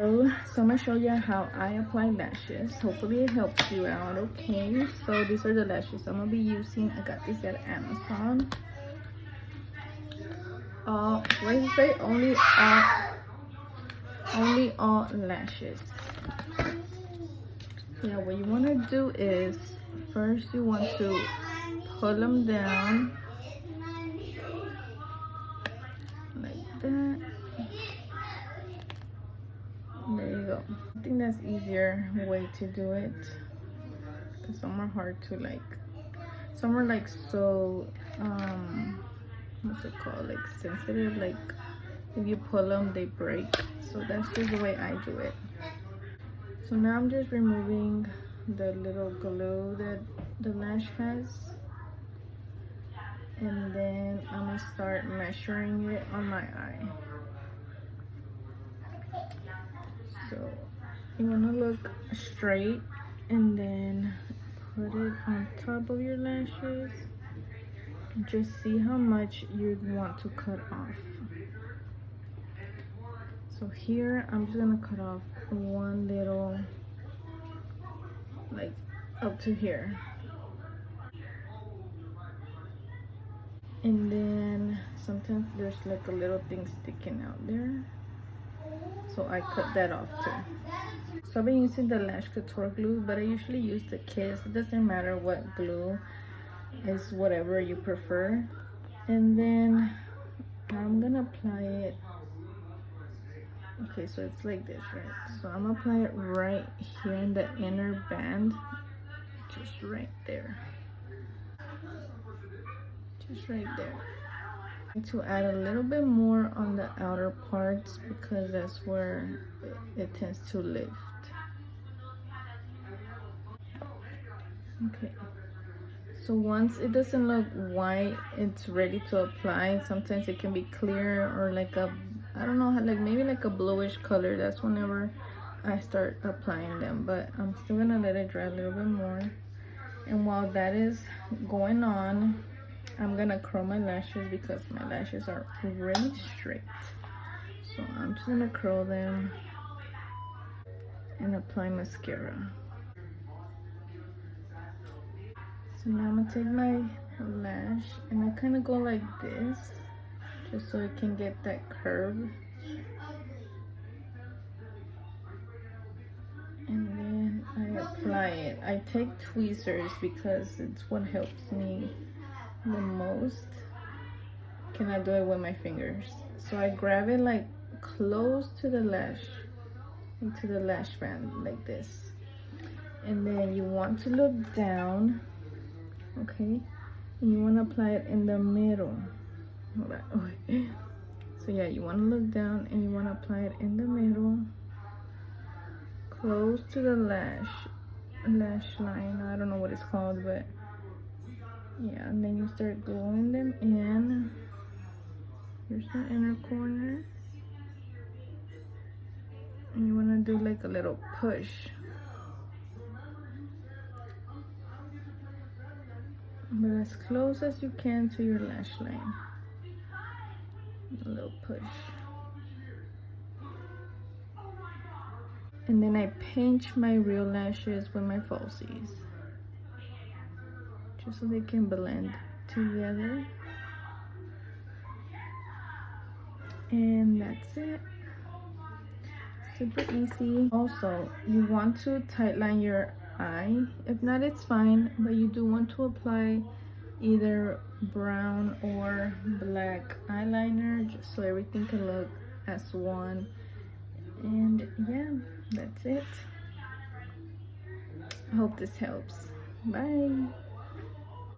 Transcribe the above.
video. So I'm gonna show you how I apply lashes. Hopefully it helps you out. Okay, so these are the lashes I'm gonna be using. I got these at Amazon. What did you say? Only all lashes. Yeah, what you want to do is first you want to pull them down like that. There you go. I think that's easier way to do it, because some are hard to some are so what's it called, like sensitive, like if you pull them they break. So that's just the way I do it. So now I'm just removing the little glue that the lash has, and then I'm gonna start measuring it on my eye. So you want to look straight and then put it on top of your lashes. Just see how much you'd want to cut off. So here I'm just gonna cut off one little, like up to here, and then sometimes there's like a little thing sticking out there, so I cut that off too. So I've been using the Lash Couture glue, but I usually use the Kiss. It doesn't matter what glue, it's whatever you prefer. And then I'm gonna apply it. Okay, so it's like this, right? So I'm gonna apply it right here in the inner band, just right there, just right there. To add a little bit more on the outer parts because that's where it tends to lift. Okay, so once it doesn't look white, it's ready to apply. Sometimes it can be clear or like a, I don't know, like maybe like a bluish color. That's whenever I start applying them, but I'm still gonna let it dry a little bit more. And while that is going on, I'm gonna curl my lashes because my lashes are really straight. So I'm just gonna curl them and apply mascara. So now I'm gonna take my lash and I kind of go like this, just so it can get that curve. And then I apply it. I take tweezers because it's what helps me the most. Cannot do it with my fingers. So I grab it like close to the lash, into the lash band like this. And then you want to look down, okay? And you want to apply it in the middle. So yeah, you want to look down and you want to apply it in the middle, close to the lash line. I don't know what it's called, but yeah. And then you start gluing them in. Here's the inner corner, and you want to do like a little push. But as close as you can to your lash line. A little push. And then I pinch my real lashes with my falsies, just so they can blend together. And that's it. Super easy. Also, you want to tightline your eye. If not, it's fine, but you do want to apply either brown or black eyeliner, just so everything can look as one. And yeah, that's it. I hope this helps. Bye.